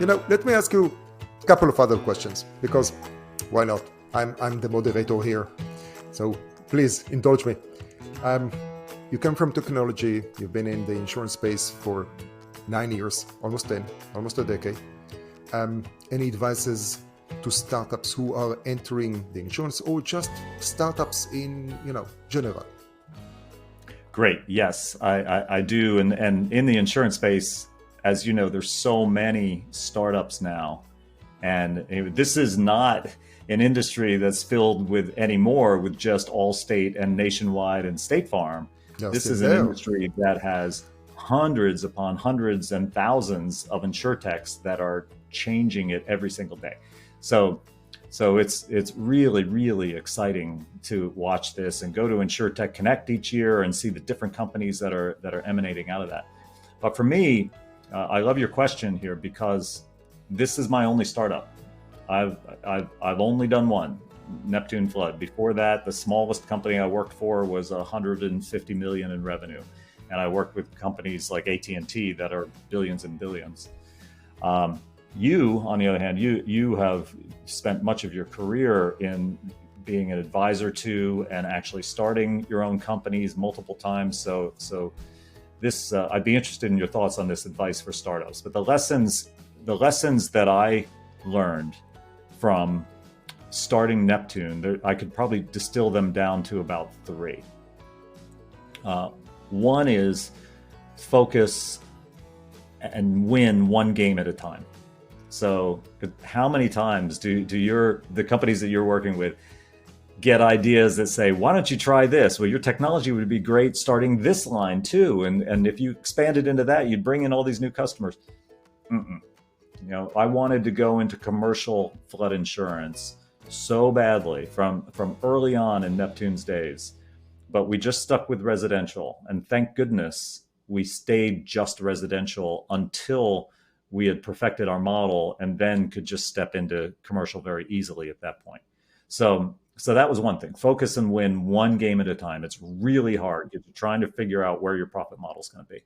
Let me ask you a couple of other questions, because why not? I'm the moderator here, so please indulge me. You come from technology. You've been in the insurance space for 9 years, almost 10, almost a decade. Any advices to startups who are entering the insurance, or just startups in general? Great. Yes, I do. And in the insurance space, as you know, there's so many startups now. And this is not an industry that's filled with anymore with just Allstate and Nationwide and State Farm. No, this is an industry that has hundreds upon hundreds and thousands of insurtechs that are changing it every single day. So it's really, really exciting to watch this and go to InsurTech Connect each year and see the different companies that are emanating out of that. But for me, I love your question here, because this is my only startup. I've only done one, Neptune Flood. Before that, the smallest company I worked for was 150 million in revenue, and I worked with companies like AT&T that are billions and billions. You, on the other hand, you have spent much of your career in being an advisor to and actually starting your own companies multiple times. So this, I'd be interested in your thoughts on this advice for startups. But the lessons that I learned from starting Neptune, I could probably distill them down to about 3. One is focus and win one game at a time. So how many times do the companies that you're working with get ideas that say, why don't you try this? Well, your technology would be great starting this line too. And if you expanded into that, you'd bring in all these new customers. I wanted to go into commercial flood insurance so badly from early on in Neptune's days, but we just stuck with residential. And thank goodness we stayed just residential until we had perfected our model, and then could just step into commercial very easily at that point. So that was one thing. Focus and win one game at a time. It's really hard. You're trying to figure out where your profit model is going to be.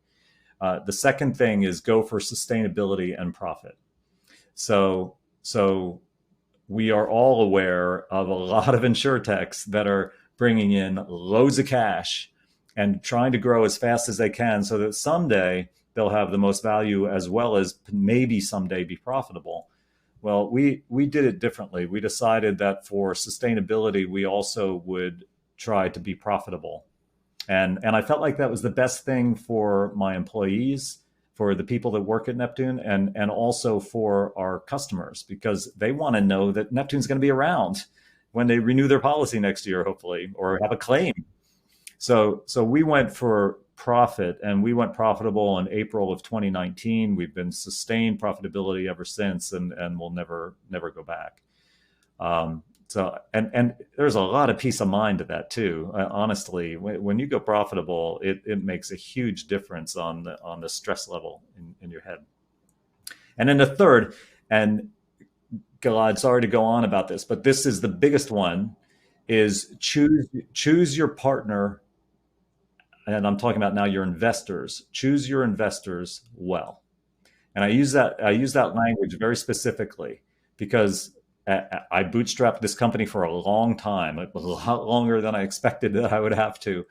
The second thing is go for sustainability and profit. So we are all aware of a lot of insurtechs that are bringing in loads of cash and trying to grow as fast as they can so that someday they'll have the most value, as well as maybe someday be profitable. Well, we did it differently. We decided that for sustainability, we also would try to be profitable. And I felt like that was the best thing for my employees, for the people that work at Neptune, and also for our customers, because they want to know that Neptune's going to be around when they renew their policy next year, hopefully, or have a claim. So we went for profit, and we went profitable in April of 2019. We've been sustained profitability ever since, and we'll never go back. So there's a lot of peace of mind to that too. Honestly, when you go profitable, it makes a huge difference on the stress level in your head. And then the third, and Gilad, sorry to go on about this, but this is the biggest one, is choose your partner. And I'm talking about now your investors. Choose your investors well. And I use that language very specifically because I bootstrapped this company for a long time. It was a lot longer than I expected that I would have to,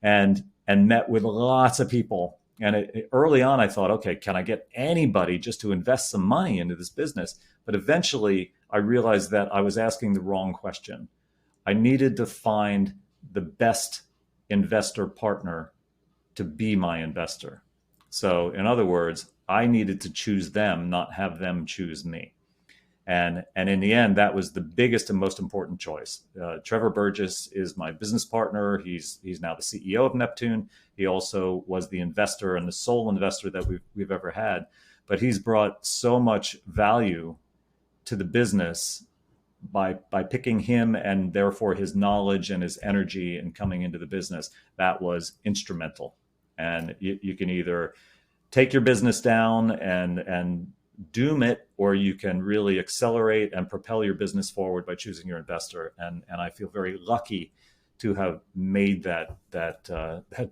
and met with lots of people. And early on, I thought, okay, can I get anybody just to invest some money into this business? But eventually, I realized that I was asking the wrong question. I needed to find the best investor partner to be my investor. So in other words, I needed to choose them, not have them choose me. And in the end, that was the biggest and most important choice. Trevor Burgess is my business partner. He's now the CEO of Neptune. He also was the investor and the sole investor that we've ever had. But he's brought so much value to the business by picking him, and therefore his knowledge and his energy in coming into the business. That was instrumental. And you can either take your business down and doom it, or you can really accelerate and propel your business forward by choosing your investor. And I feel very lucky to have made that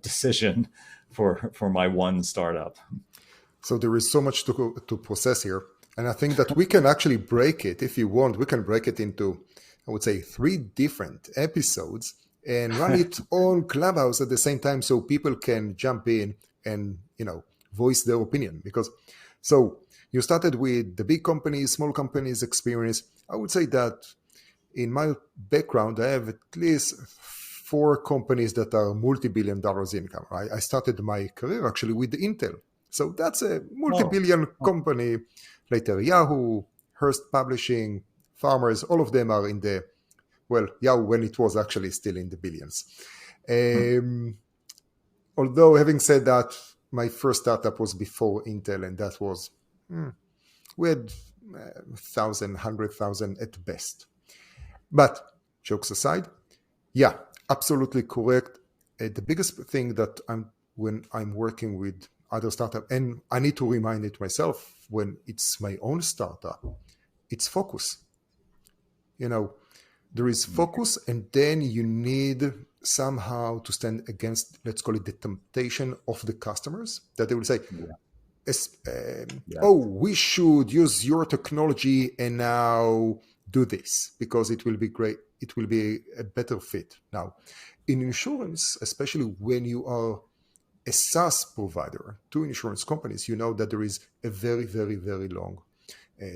decision for my one startup. So there is so much to process here. And I think that we can actually break it, if you want, we can break it into, I would say, 3 different episodes and run it on Clubhouse at the same time so people can jump in and, voice their opinion. Because, so you started with the big companies, small companies experience. I would say that in my background, I have at least 4 companies that are multi-billion dollars income. I started my career actually with Intel. So that's a multi-billion company. Later, Yahoo, Hearst Publishing, Farmers, all of them are in the, Yahoo when it was actually still in the billions. Although having said that, my first startup was before Intel, and that was, we had 1,000, 100,000 at best. But jokes aside, yeah, absolutely correct. The biggest thing that when I'm working with other startup, and I need to remind it myself when it's my own startup, it's focus. There is focus, and then you need somehow to stand against, let's call it the temptation of the customers, that they will say, oh, we should use your technology and now do this because it will be great. It will be a better fit. Now, in insurance, especially when you are a SaaS provider to insurance companies, you know that there is a very, very, very long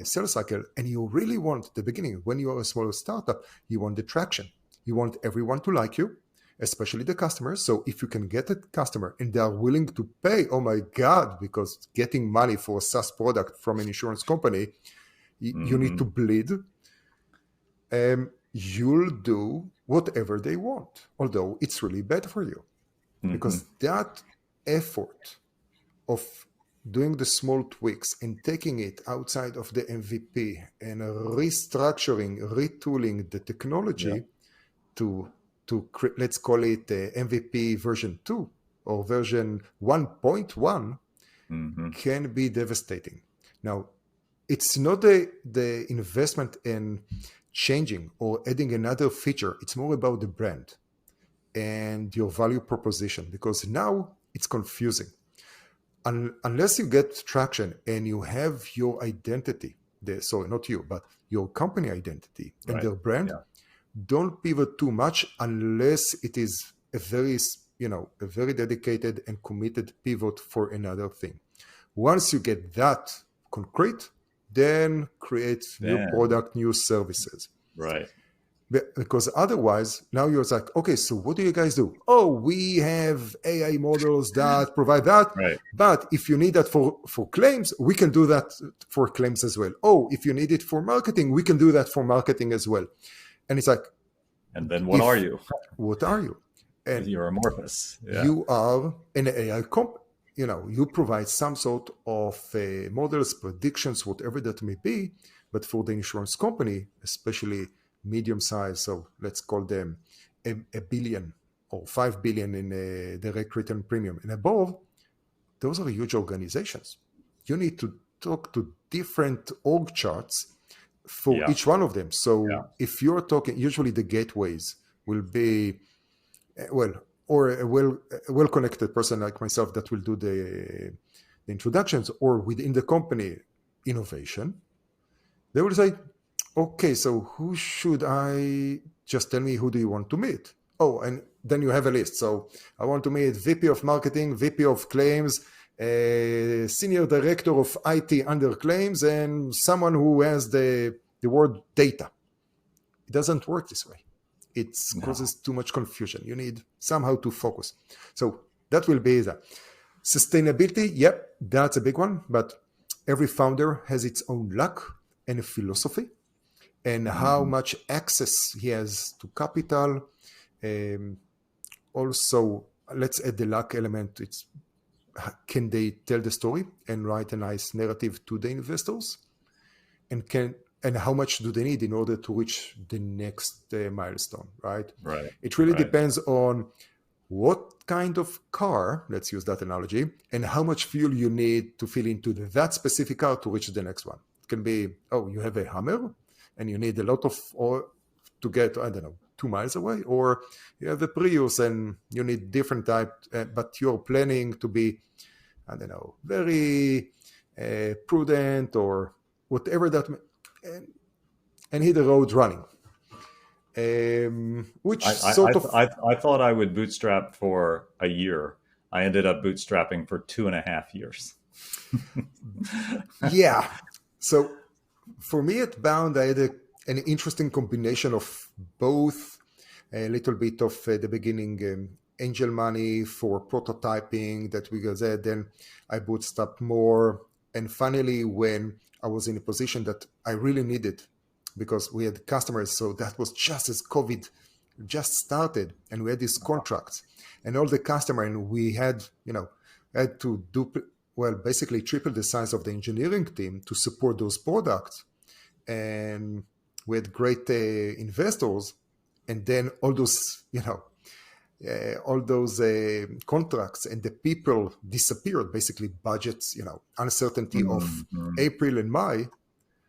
sales cycle, and you really want the beginning. When you are a smaller startup, you want the traction. You want everyone to like you, especially the customers. So if you can get a customer and they are willing to pay, oh my God, because getting money for a SaaS product from an insurance company, you need to bleed. You'll do whatever they want, although it's really bad for you. Because that effort of doing the small tweaks and taking it outside of the MVP and restructuring, retooling the technology to let's call it MVP version 2 or version 1.1 can be devastating. Now, it's not the investment in changing or adding another feature. It's more about the brand and your value proposition, because now it's confusing. Unless you get traction and you have your identity, sorry, not you, but your company identity and their brand, don't pivot too much unless it is a very dedicated and committed pivot for another thing. Once you get that concrete, then create new product, new services. Right. Because otherwise, now you're like, okay, so what do you guys do? Oh, we have AI models that provide that. Right. But if you need that for claims, we can do that for claims as well. Oh, if you need it for marketing, we can do that for marketing as well. And it's like, and then what are you? What are you? And you're amorphous. Yeah. You are an AI company. You provide some sort of models, predictions, whatever that may be. But for the insurance company, especially medium size, so let's call them a billion or 5 billion in direct written premium and above, those are huge organizations. You need to talk to different org charts for each one of them. So if you're talking, usually the gateways will be, or a well-connected person like myself that will do the introductions, or within the company innovation, they will say, okay, so who should I, just tell me, who do you want to meet? Oh, and then you have a list. So I want to meet VP of marketing, VP of claims, senior director of IT under claims, and someone who has the word data. It doesn't work this way. It causes too much confusion. You need somehow to focus. So that will be that. Sustainability, yep, that's a big one, but every founder has its own luck and a philosophy, and how much access he has to capital. Also, let's add the luck element. Can they tell the story and write a nice narrative to the investors? And how much do they need in order to reach the next milestone, right? Right. It really depends on what kind of car, let's use that analogy, and how much fuel you need to fill into that specific car to reach the next one. It can be, oh, you have a Hummer and you need a lot of oil to get, 2 miles away, or you have a Prius and you need different type, but you're planning to be, very prudent or whatever that, and hit the road running. Which sort of I thought I would bootstrap for a year. I ended up bootstrapping for 2.5 years. yeah. So for me at Bound, I had an interesting combination of both. A little bit of the beginning angel money for prototyping that we got there. Then I bootstrapped more. And finally, when I was in a position that I really needed, because we had customers, so that was just as COVID just started, and we had these contracts, and all the customer, and we had, had to do, well, basically triple the size of the engineering team to support those products. And we had great investors, and then all those, contracts and the people disappeared, basically budgets, uncertainty of April and May.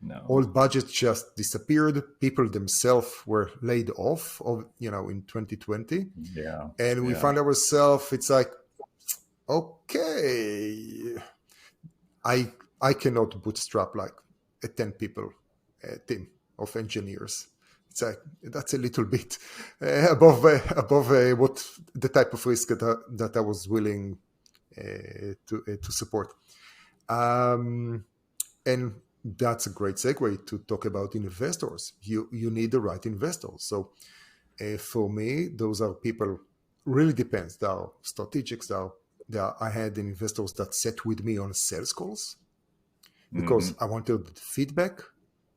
No. All budgets just disappeared. People themselves were laid off, in 2020. Yeah. And we found ourselves, it's like, okay, I cannot bootstrap like a 10 people team of engineers. It's like, that's a little bit above what the type of risk that I was willing to support. And that's a great segue to talk about investors. You need the right investors. So for me, those are people, really depends. There are strategics, I had investors that sat with me on sales calls because I wanted feedback.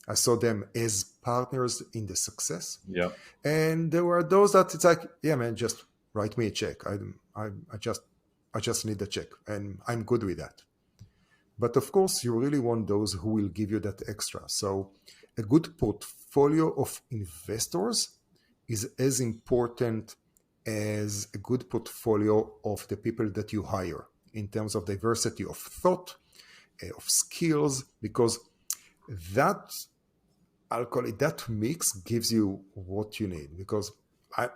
I saw them as partners in the success. Yeah. And there were those that it's like, yeah, man, just write me a check. I just need a check, and I'm good with that. But of course, you really want those who will give you that extra. So a good portfolio of investors is as important as a good portfolio of the people that you hire in terms of diversity of thought, of skills, because I'll call it, that mix gives you what you need. Because I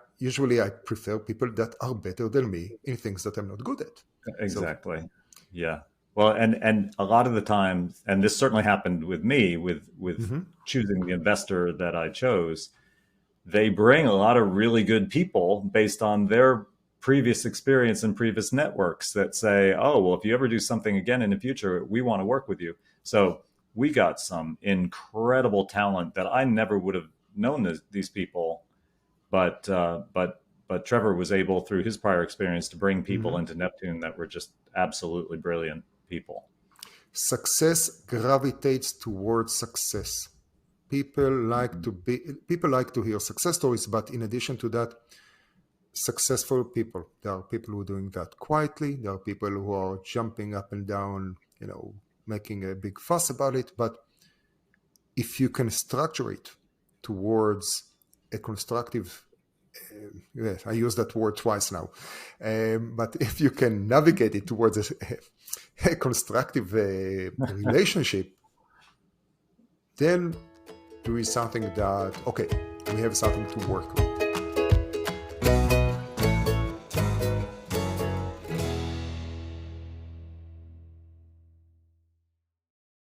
prefer people that are better than me in things that I'm not good at. Exactly. So, yeah. Well, and a lot of the time, and this certainly happened with me, with choosing the investor that I chose, they bring a lot of really good people based on their previous experience and previous networks that say, oh, well, if you ever do something again in the future, we want to work with you. So we got some incredible talent that I never would have known these people, but Trevor was able, through his prior experience, to bring people into Neptune that were just absolutely brilliant people. Success gravitates towards success. People like to hear success stories, but in addition to that, successful people. There are people who are doing that quietly. There are people who are jumping up and down, making a big fuss about it. But if you can structure it towards a constructive, I use that word twice now, but if you can navigate it towards a constructive relationship, then there is something that, okay, we have something to work with.